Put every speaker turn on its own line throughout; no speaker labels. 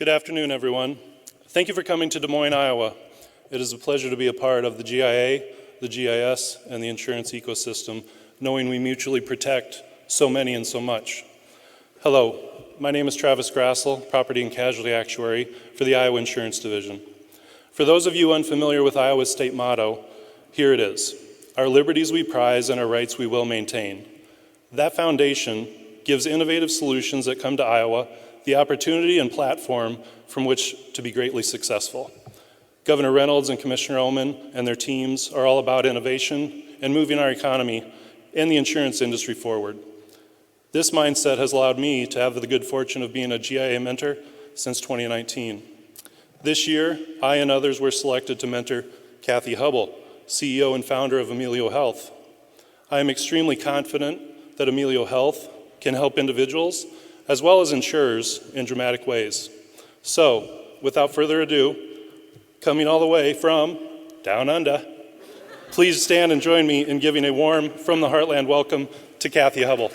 Good afternoon, everyone. Thank you for coming to Des Moines, Iowa. It is a pleasure to be a part of the GIA, the GIS, and the insurance ecosystem, knowing we mutually protect so many and so much. Hello, my name is Travis Grassel, Property and Casualty Actuary for the Iowa Insurance Division. For those of you unfamiliar with Iowa's state motto, here it is: our liberties we prize and our rights we will maintain. That foundation gives innovative solutions that come to Iowa the opportunity and platform from which to be greatly successful. Governor Reynolds and Commissioner Oman and their teams are all about innovation and moving our economy and the insurance industry forward. This mindset has allowed me to have the good fortune of being a GIA mentor since 2019. This year, I and others were selected to mentor Kathy Hubble, CEO and founder of Amelio Health. I am extremely confident that Amelio Health can help individuals as well as insurers in dramatic ways. So, without further ado, coming all the way from down under, please stand and join me in giving a warm From the Heartland welcome to Kathy Hubble.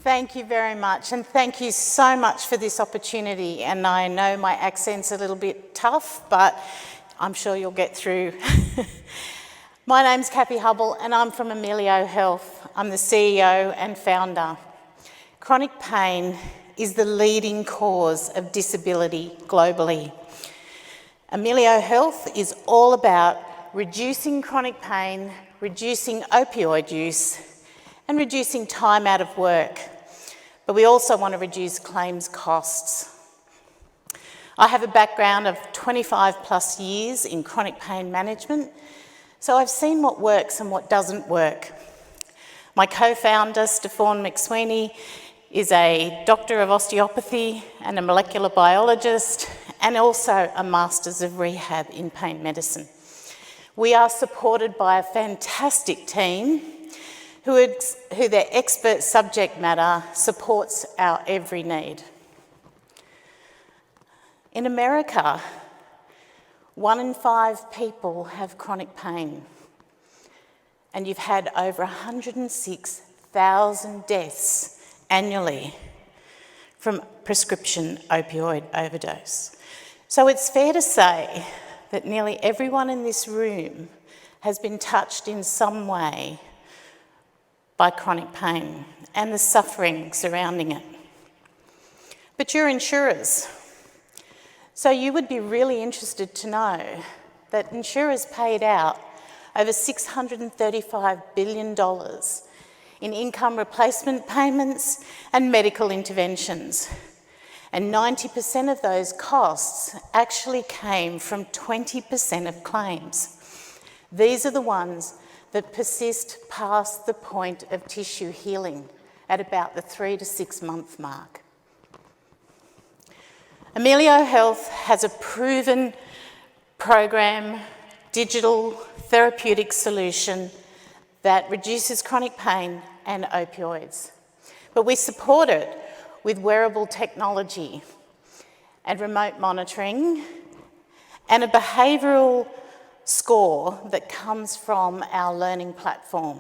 Thank you very much, and thank you so much for this opportunity. And I know my accent's a little bit tough, but I'm sure you'll get through. My name's Kathy Hubble, and I'm from Amelio Health. I'm the CEO and founder. Chronic pain is the leading cause of disability globally. Amelio Health is all about reducing chronic pain, reducing opioid use, and reducing time out of work. But we also want to reduce claims costs. I have a background of 25 plus years in chronic pain management, so I've seen what works and what doesn't work. My co-founder, Stefan McSweeney, is a doctor of osteopathy and a molecular biologist, and also a Masters of Rehab in Pain Medicine. We are supported by a fantastic team who their expert subject matter supports our every need. In America, 1 in 5 people have chronic pain, and you've had over 106,000 deaths annually from prescription opioid overdose. So it's fair to say that nearly everyone in this room has been touched in some way by chronic pain and the suffering surrounding it. But you're insurers, so you would be really interested to know that insurers paid out over $635 billion in income replacement payments and medical interventions. And 90% of those costs actually came from 20% of claims. These are the ones that persist past the point of tissue healing at about the 3 to 6 month mark. Amelio Health has a proven program, digital therapeutic solution that reduces chronic pain and opioids. But we support it with wearable technology and remote monitoring and a behavioural score that comes from our learning platform.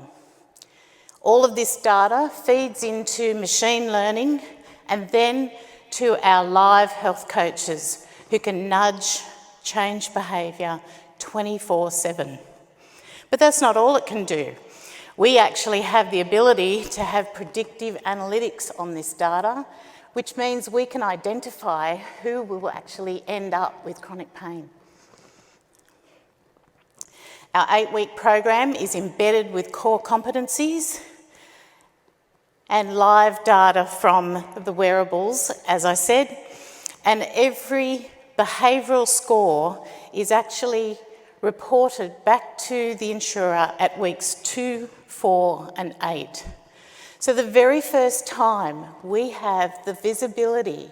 All of this data feeds into machine learning and then to our live health coaches who can nudge, change behaviour 24/7. But that's not all it can do. We actually have the ability to have predictive analytics on this data, which means we can identify who will actually end up with chronic pain. Our 8-week program is embedded with core competencies and live data from the wearables, as I said, and every behavioural score is actually reported back to the insurer at weeks 2, 4 and 8. So the very first time we have the visibility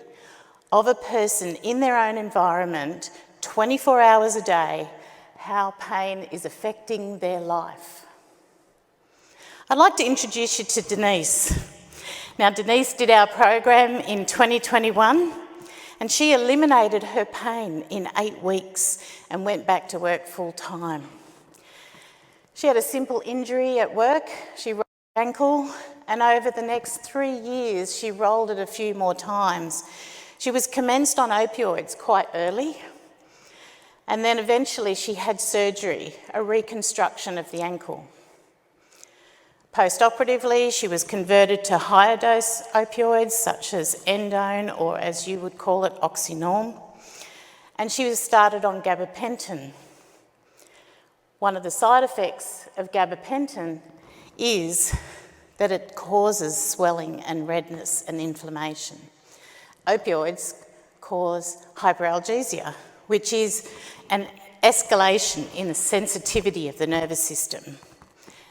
of a person in their own environment 24 hours a day, how pain is affecting their life. I'd like to introduce you to Denise. Now, Denise did our program in 2021, And she eliminated her pain in 8 weeks and went back to work full time. She had a simple injury at work. She rolled her ankle, and over the next 3 years, she rolled it a few more times. She was commenced on opioids quite early, and then eventually she had surgery, a reconstruction of the ankle. Post-operatively, she was converted to higher dose opioids such as endone, or as you would call it, oxynorm, and she was started on gabapentin. One of the side effects of gabapentin is that it causes swelling and redness and inflammation. Opioids cause hyperalgesia, which is an escalation in the sensitivity of the nervous system.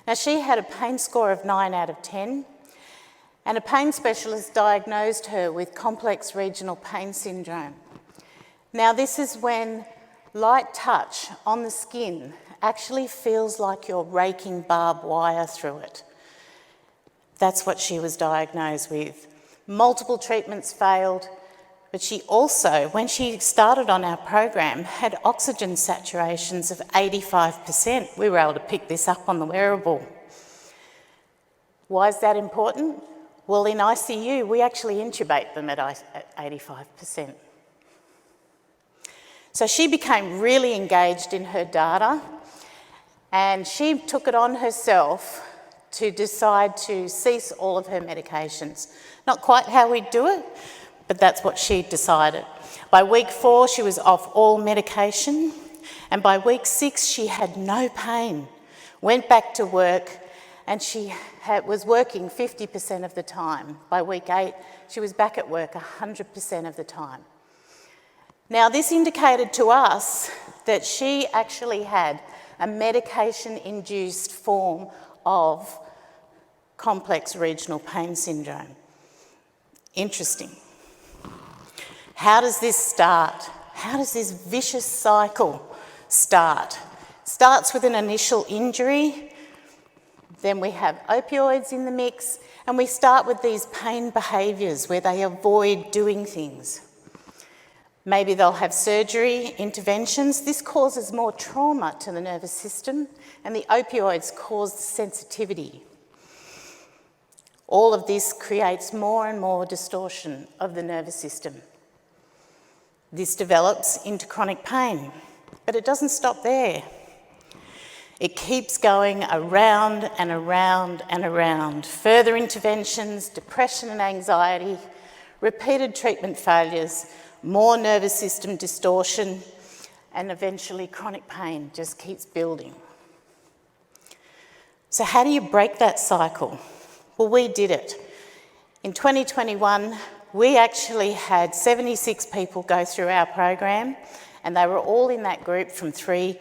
Now, she had a pain score of 9 out of 10, and a pain specialist diagnosed her with complex regional pain syndrome. Now, this is when light touch on the skin actually feels like you're raking barbed wire through it. That's what she was diagnosed with. Multiple treatments failed, but she also, when she started on our program, had oxygen saturations of 85%. We were able to pick this up on the wearable. Why is that important? Well, in ICU, we actually intubate them at 85%. So she became really engaged in her data, and she took it on herself to decide to cease all of her medications. Not quite how we do it, but that's what she decided. By week 4, she was off all medication, and by week 6, she had no pain, went back to work, and she was working 50% of the time. By week 8, she was back at work 100% of the time. Now, this indicated to us that she actually had a medication-induced form of complex regional pain syndrome. Interesting. How does this start? How does this vicious cycle start? It starts with an initial injury, then we have opioids in the mix, and we start with these pain behaviours where they avoid doing things. Maybe they'll have surgery, interventions. This causes more trauma to the nervous system, and the opioids cause sensitivity. All of this creates more and more distortion of the nervous system. This develops into chronic pain, but it doesn't stop there. It keeps going around and around and around. Further interventions, depression and anxiety, repeated treatment failures, more nervous system distortion, and eventually chronic pain just keeps building. So how do you break that cycle? Well, we did it. In 2021, we actually had 76 people go through our program, and they were all in that group from 3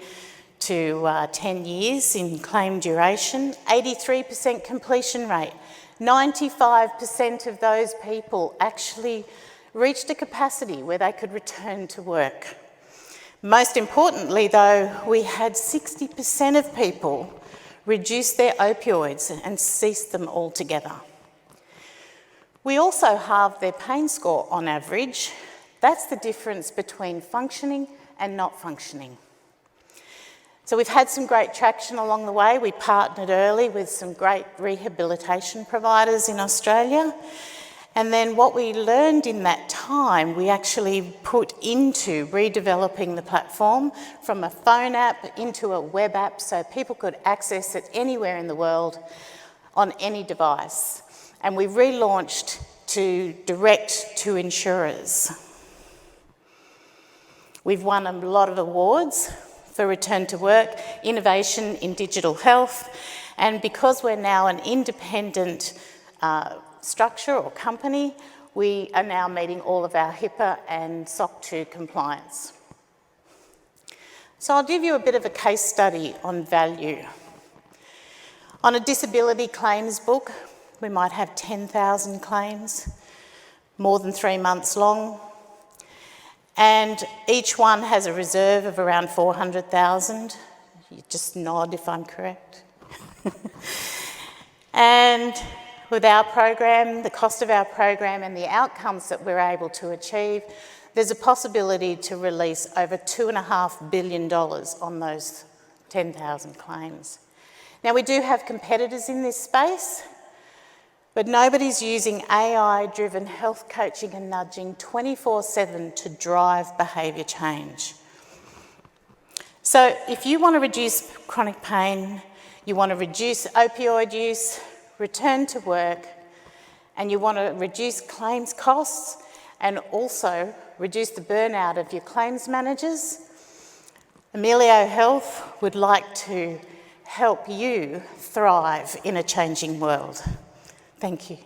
to 10 years in claim duration, 83% completion rate. 95% of those people actually reached a capacity where they could return to work. Most importantly, though, we had 60% of people reduce their opioids and cease them altogether. We also halved their pain score on average. That's the difference between functioning and not functioning. So we've had some great traction along the way. We partnered early with some great rehabilitation providers in Australia. And then what we learned in that time, we actually put into redeveloping the platform from a phone app into a web app so people could access it anywhere in the world on any device. And we relaunched to direct to insurers. We've won a lot of awards for return to work, innovation in digital health, and because we're now an independent structure or company, we are now meeting all of our HIPAA and SOC 2 compliance. So I'll give you a bit of a case study on value. On a disability claims book, we might have 10,000 claims, more than 3 months long, and each one has a reserve of around 400,000. You just nod if I'm correct. And with our program, the cost of our program and the outcomes that we're able to achieve, there's a possibility to release over $2.5 billion on those 10,000 claims. Now, we do have competitors in this space, but nobody's using AI-driven health coaching and nudging 24/7 to drive behaviour change. So if you want to reduce chronic pain, you want to reduce opioid use, return to work, and you want to reduce claims costs and also reduce the burnout of your claims managers, Amelio Health would like to help you thrive in a changing world. Thank you.